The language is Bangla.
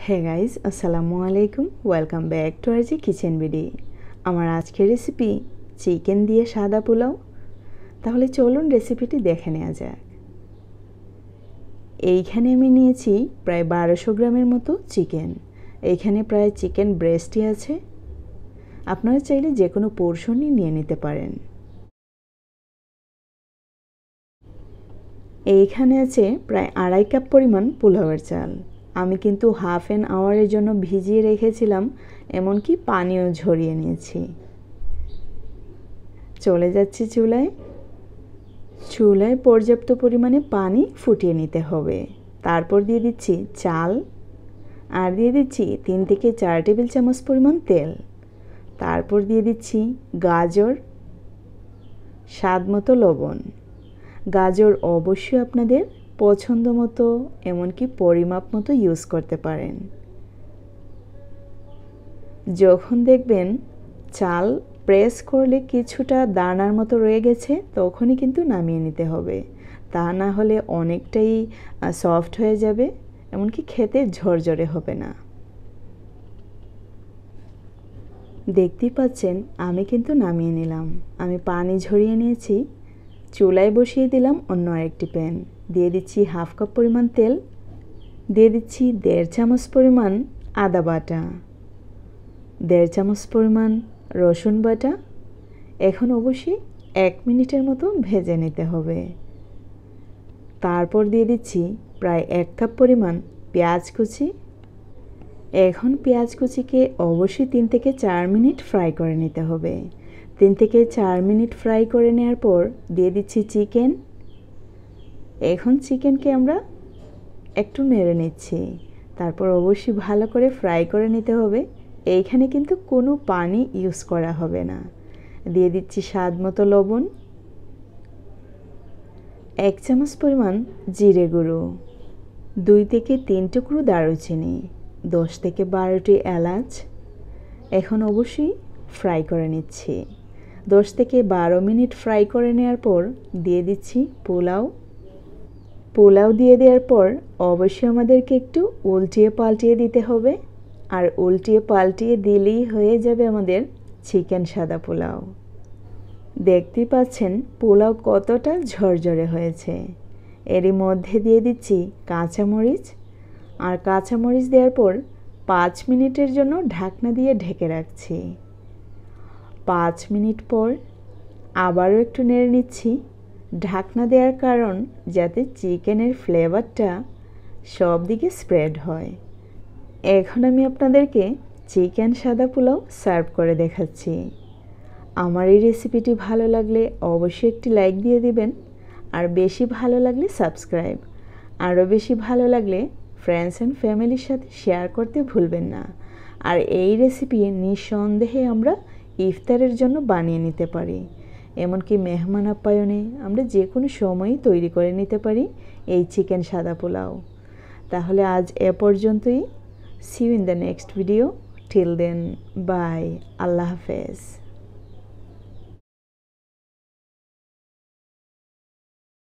হে গাইজ আসসালামু আলাইকুম, welcome back to R G kitchen BD. আমার আজকের রেসিপি চিকেন দিয়ে সাদা পোলাও। তাহলে চলুন রেসিপিটি দেখে নেওয়া যাক। এইখানে আমি নিয়েছি প্রায় 1200 গ্রামের মতো চিকেন। এইখানে প্রায় চিকেন ব্রেস্টই আছে, আপনারা চাইলে যে কোনো পোর্শনই নিয়ে নিতে পারেন। এইখানে আছে প্রায় 2.5 কাপ পরিমাণ পোলাওয়ের চাল। আমি কিন্তু হাফ অ্যান আওয়ারের জন্য ভিজিয়ে রেখেছিলাম, এমনকি পানিও ঝরিয়ে নিয়েছি। চলে যাচ্ছি চুলায় পর্যাপ্ত পরিমাণে পানি ফুটিয়ে নিতে হবে। তারপর দিয়ে দিচ্ছি চাল, আর দিয়ে দিচ্ছি 3 থেকে 4 টেবিল চামচ পরিমাণ তেল। তারপর দিয়ে দিচ্ছি গাজর, স্বাদ মতো লবণ। গাজর অবশ্যই আপনাদের পছন্দ মতো এমনকি পরিমাপ মতো ইউজ করতে পারেন। যখন দেখবেন চাল প্রেস করলে কিছুটা দানার মতো রয়ে গেছে, তখনই কিন্তু নামিয়ে নিতে হবে। তা না হলে অনেকটাই সফট হয়ে যাবে, এমনকি খেতে ঝরঝরে হবে না। দেখতেই পাচ্ছেন আমি কিন্তু নামিয়ে নিলাম। আমি পানি ঝরিয়ে নিয়েছি। চুলায় বসিয়ে দিলাম অন্য আরেকটি প্যান। দিয়ে দিচ্ছি হাফ কাপ পরিমাণ তেল, দিয়ে দিচ্ছি 1.5 চামচ পরিমাণ আদা বাটা, 1.5 চামচ পরিমাণ রসুন বাটা। এখন অবশ্যই 1 মিনিটের মতো ভেজে নিতে হবে। তারপর দিয়ে দিচ্ছি প্রায় 1 কাপ পরিমাণ পেঁয়াজ কুচি। এখন পেঁয়াজ কুচিকে অবশ্যই 3 থেকে 4 মিনিট ফ্রাই করে নিতে হবে। 3 থেকে 4 মিনিট ফ্রাই করে নেওয়ার পর দিয়ে দিচ্ছি চিকেন। এখন চিকেনকে আমরা একটু নেড়ে নিচ্ছি। তারপর অবশ্যই ভালো করে ফ্রাই করে নিতে হবে। এইখানে কিন্তু কোনো পানি ইউজ করা হবে না। দিয়ে দিচ্ছি স্বাদ মতো লবণ, 1 চামচ পরিমাণ জিরে গুঁড়ো, 2 থেকে 3 টুকরো দারুচিনি, 10 থেকে 12টি এলাচ। এখন অবশ্যই ফ্রাই করে নিচ্ছি। 10 থেকে 12 মিনিট ফ্রাই করে নেওয়ার পর দিয়ে দিচ্ছি পোলাও দিয়ে দেওয়ার পর অবশ্যই আমাদেরকে একটু উল্টিয়ে পাল্টিয়ে দিতে হবে। আর উল্টিয়ে পাল্টিয়ে দিলেই হয়ে যাবে আমাদের চিকেন সাদা পোলাও। দেখতেই পাচ্ছেন পোলাও কতটা ঝরঝরে হয়েছে। এরই মধ্যে দিয়ে দিচ্ছি কাঁচামরিচ, আর কাঁচামরিচ দেওয়ার পর 5 মিনিটের জন্য ঢাকনা দিয়ে ঢেকে রাখছি। 5 মিনিট পর আবারও একটু নেড়ে নিচ্ছি। ঢাকনা দেওয়ার কারণ যাতে চিকেনের ফ্লেভারটা সব দিকে স্প্রেড হয়। এখন আমি আপনাদেরকে চিকেন সাদা পোলাও সার্ভ করে দেখাচ্ছি। আমার এই রেসিপিটি ভালো লাগলে অবশ্যই একটি লাইক দিয়ে দিবেন, আর বেশি ভালো লাগলে সাবস্ক্রাইব, আরও বেশি ভালো লাগলে ফ্রেন্ডস অ্যান্ড ফ্যামিলির সাথে শেয়ার করতে ভুলবেন না। আর এই রেসিপি নিঃসন্দেহে আমরা ইফতারের জন্য বানিয়ে নিতে পারি, এমনকি মেহমান আপ্যায়নে আমরা যে কোনো সময়ই তৈরি করে নিতে পারি এই চিকেন সাদা পোলাও। তাহলে আজ এ পর্যন্তই। See you in the next video. Till then, bye. Allah Hafiz.